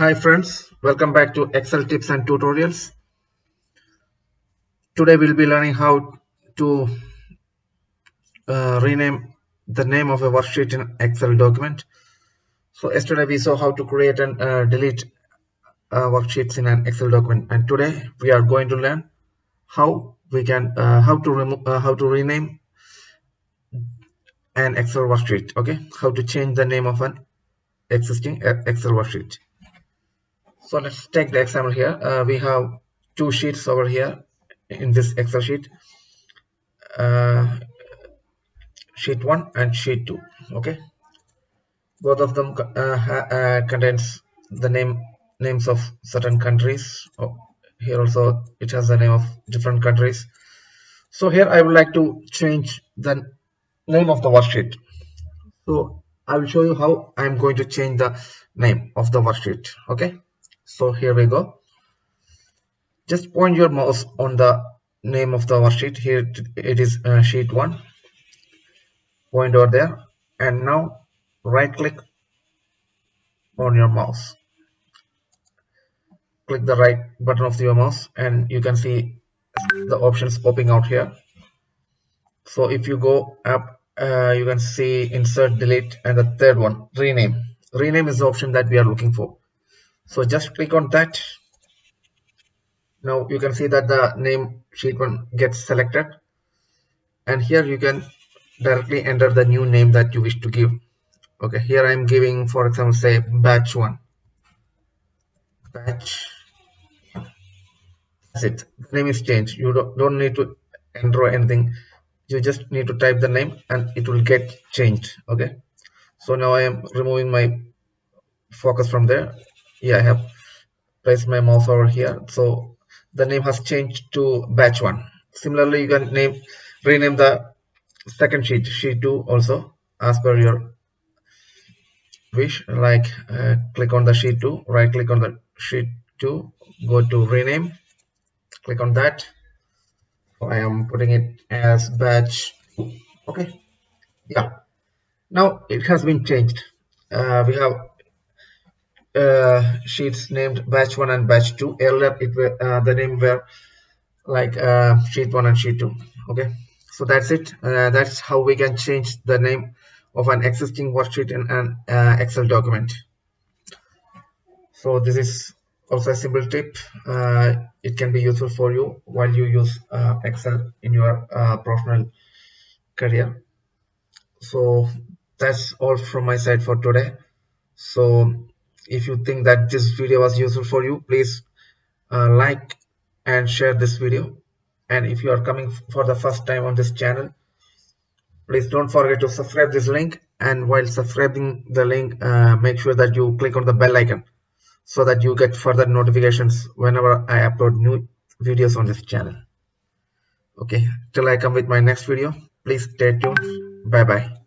Hi friends, welcome back to Excel tips and tutorials. Today we'll be learning how to rename the name of a worksheet in Excel document. So yesterday we saw how to create and delete worksheets in an Excel document, and today we are going to learn how we can how to rename an Excel worksheet. Okay, how to change the name of an existing Excel worksheet. So let's take the example here. We have two sheets over here in this Excel sheet. Sheet 1 and sheet 2. Okay, both of them contains the names of certain countries. Here also it has the name of different countries. So here I would like to change the name of the worksheet. So I will show you how I'm going to change the name of the worksheet. Okay, so here we go. Just point your mouse on the name of the worksheet. Here it is sheet 1. Point over there, and now right click on your mouse. Click the right button of your mouse and you can see the options popping out here. So if you go up, you can see insert, delete, and the third one, rename is the option that we are looking for. So just click on that. Now you can see that the name sheet 1 gets selected, and here you can directly enter the new name that you wish to give. Okay, here I am giving, for example, say batch 1. Batch. That's it. The name is changed. You don't need to enter anything. You just need to type the name and it will get changed. Okay, so now I am removing my focus from there. Yeah, I have placed my mouse over here, so the name has changed to batch 1. Similarly, you can rename the second sheet 2 also, as per your wish. Like click on the sheet 2, right click on the sheet 2, go to rename, click on that. I am putting it as batch. Okay, yeah, now it has been changed. We have sheets named batch 1 and batch 2. Earlier the name were like sheet 1 and sheet 2. Okay, so that's it. That's how we can change the name of an existing worksheet in an Excel document. So this is also a simple tip. It can be useful for you while you use Excel in your professional career. So that's all from my side for today. So if you think that this video was useful for you, please like and share this video. And if you are coming for the first time on this channel, please don't forget to subscribe this link, and while subscribing the link, make sure that you click on the bell icon so that you get further notifications whenever I upload new videos on this channel. Okay, till I come with my next video, please stay tuned. Bye bye.